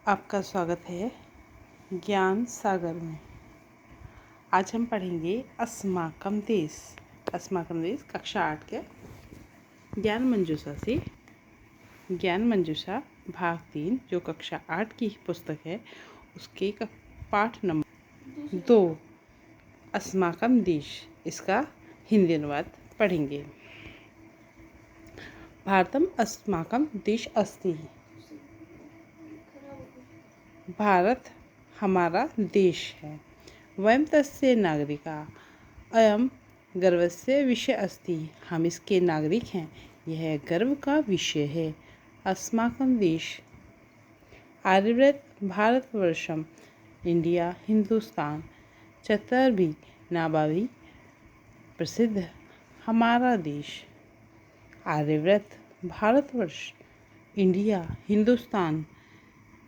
आपका स्वागत है ज्ञान सागर में। आज हम पढ़ेंगे अस्माकम देश। अस्माकम देश कक्षा 8 के ज्ञान मंजूषा से ज्ञान मंजूषा भाग 3 जो कक्षा 8 की पुस्तक है उसके पाठ नंबर 2 अस्माकम देश। इसका हिंदी अनुवाद पढ़ेंगे। भारतम अस्माकम देश अस्ति। भारत हमारा देश है। वयं तस्य नागरिका। अयं गर्वस्य विषय अस्ति। हम इसके नागरिक हैं, यह गर्व का विषय है। अस्माकं देश आर्यव्रत भारतवर्षम इंडिया हिंदुस्तान चतुर्भी नाभावी प्रसिद्ध। हमारा देश आर्यव्रत भारतवर्ष इंडिया हिंदुस्तान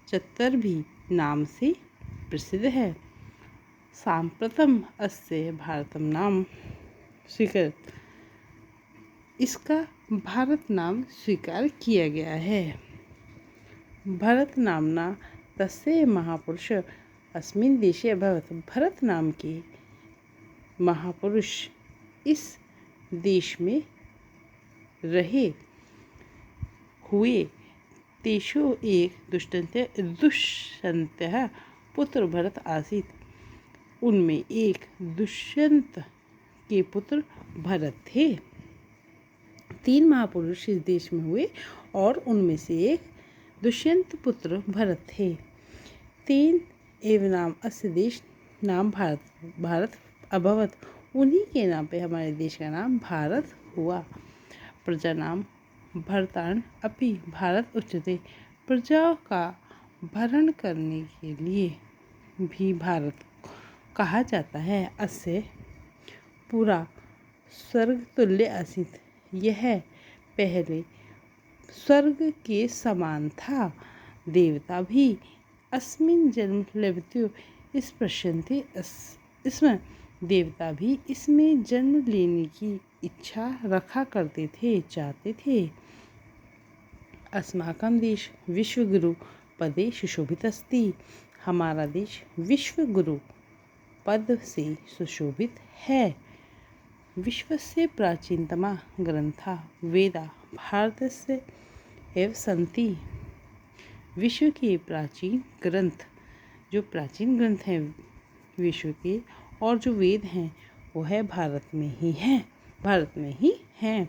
चतुर्भी नाम से प्रसिद्ध है। सांप्रतम अस्य भारतम नाम स्वीकृत। इसका भारत नाम स्वीकार किया गया है। भरत नामना तस्य महापुरुष अस्मिन् देशे अभवत्। भरत नाम के महापुरुष इस देश में रहे हुए। तेषु एक दुष्यन्तः पुत्र भरत आसीत्। उनमें एक दुष्यंत के पुत्र भरत थे। 3 महापुरुष इस देश में हुए और उनमें से एक दुष्यंत पुत्र भरत थे। 3 एवं नाम अस्य देश नाम भारत अभवत। उन्हीं के नाम पे हमारे देश का नाम भारत हुआ। प्रजा नाम भरतान अपि भारत उच्यते। प्रजा का भरण करने के लिए भी भारत कहा जाता है। अस्य पूरा स्वर्ग तुल्य आसीत्। यह पहले स्वर्ग के समान था। देवता भी अस्मिन् जन्म लभ्यो स्पृशन्ति। इसमें देवता भी इसमें जन्म लेने की इच्छा रखा करते थे, चाहते थे। अस्माकं देश विश्वगुरु पदे सुशोभित अस्ति। हमारा देश विश्व गुरु पद से सुशोभित है। विश्वस्य प्राचीनतमा ग्रंथा वेदा भारतस्य एव सन्ति। विश्व के प्राचीन ग्रंथ जो प्राचीन ग्रंथ हैं विश्व के और जो वेद हैं वो है भारत में ही हैं।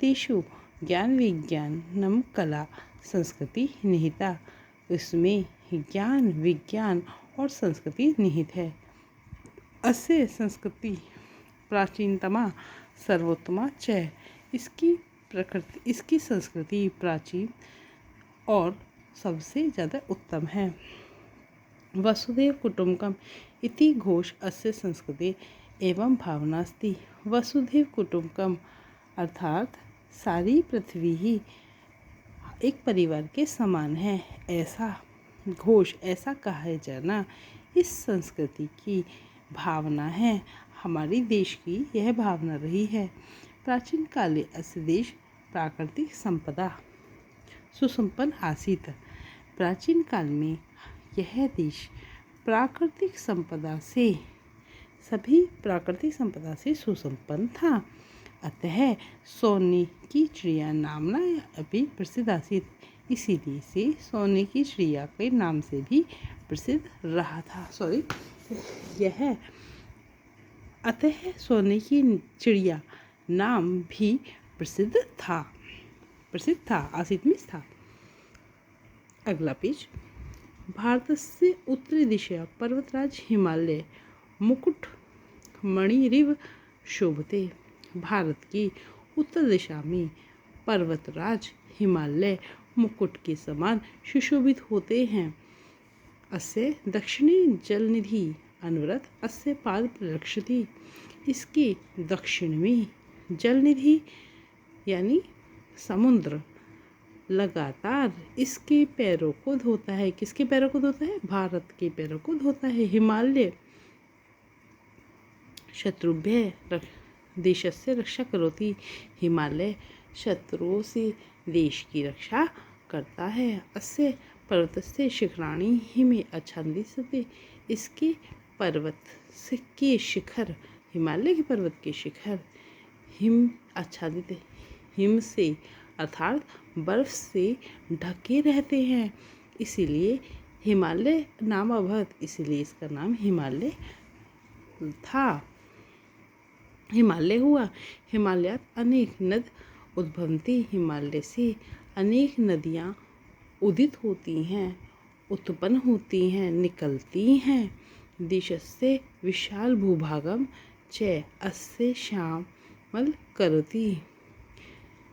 तेषु ज्ञान विज्ञानम कला संस्कृति निहिता। इसमें ज्ञान विज्ञान और संस्कृति निहित है। अस्य संस्कृति प्राचीनतमा सर्वोत्तमा च। इसकी संस्कृति प्राचीन और सबसे ज़्यादा उत्तम है। वसुधैव कुटुम्बकम इति घोष अस्य संस्कृति एवं भावना अस्ति। वसुधैव कुटुम्बकम अर्थात सारी पृथ्वी ही एक परिवार के समान है, ऐसा घोष ऐसा कहा जाना इस संस्कृति की भावना है। हमारी देश की यह भावना रही है। प्राचीन काले अस्य देश प्राकृतिक संपदा सुसंपन्न आसीत्। प्राचीन काल में यह देश सभी प्राकृतिक संपदा से सुसंपन्न था। अतः सोने की चिड़िया नामना अभी प्रसिद्ध आसीत्। इसीलिए से सोने की चिड़िया के नाम से भी प्रसिद्ध रहा था। अतः सोने की चिड़िया नाम भी प्रसिद्ध था। आसीत् मीन्स था। अगला पेज। भारतस्य उत्तरी दिशा पर्वतराज हिमालय मुकुट मणिरिव शोभते। भारत की उत्तर दिशा में पर्वतराज हिमालय मुकुट के समान सुशोभित होते हैं। अस्य दक्षिणी जलनिधि अनवरत अस्य पाद प्ररक्षति। इसके दक्षिण में जलनिधि यानी समुद्र लगातार इसके पैरों को धोता है। किसके पैरों को धोता है? भारत के पैरों को धोता है। हिमालय शत्रुभ्यः देशस्य रक्षा करोति। हिमालय शत्रुओं से देश की रक्षा करता है। अस्य पर्वतस्य शिखराणि हिमे आच्छादितस्ते। इसके पर्वत के शिखर, हिमालय के पर्वत के शिखर हिम आच्छादित, हिम से अर्थात बर्फ से ढके रहते हैं, इसीलिए हिमालय नाम अभवत, इसीलिए इसका नाम हिमालय था, हिमालय हुआ। हिमालयात अनेक नद उद्भवन्ति, हिमालय से अनेक नदियाँ उदित होती हैं, उत्पन्न होती हैं, निकलती हैं। देशस्य विशाल भूभागम च अस्य श्यामल करोति।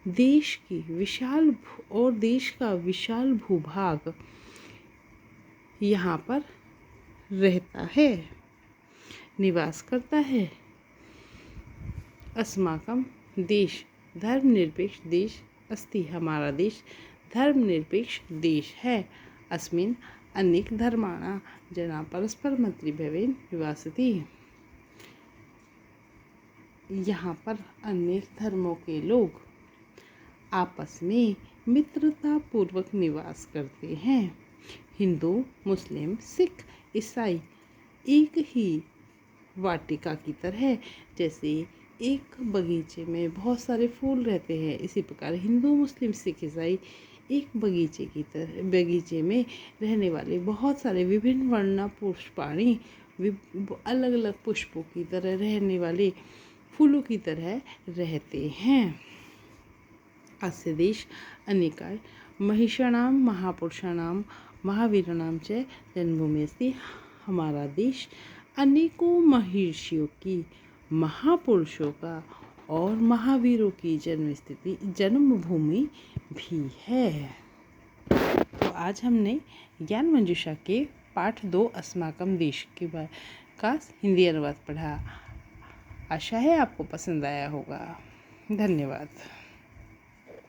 देश की विशाल और देश का विशाल भूभाग यहाँ पर रहता है, निवास करता है। अस्माकं देश धर्मनिरपेक्ष देश अस्ति, हमारा देश धर्मनिरपेक्ष देश है। अस्मिन् अनेक धर्माणां जना परस्पर मैत्रीभावेन निवसति। यहाँ पर अनेक धर्मों के लोग आपस में मित्रता पूर्वक निवास करते हैं। हिंदू, मुस्लिम, सिख, ईसाई एक ही वाटिका की तरह, जैसे एक बगीचे में बहुत सारे फूल रहते हैं, इसी प्रकार हिंदू, मुस्लिम, सिख, ईसाई एक बगीचे की तरह, बगीचे में रहने वाले बहुत सारे विभिन्न वर्ण पुष्पाणी, अलग अलग पुष्पों की तरह रहने वाले फूलों की तरह रहते हैं। अस्य देश अनेकाय महिषाणां महापुरुषाणां महावीराणां च जन्मभूमि अस्ति। हमारा देश अनेकों महर्षियों की, महापुरुषों का और महावीरों की जन्मभूमि भी है। तो आज हमने ज्ञान मंजूषा के पाठ 2 अस्माकं देश का हिंदी अनुवाद पढ़ा। आशा है आपको पसंद आया होगा। धन्यवाद।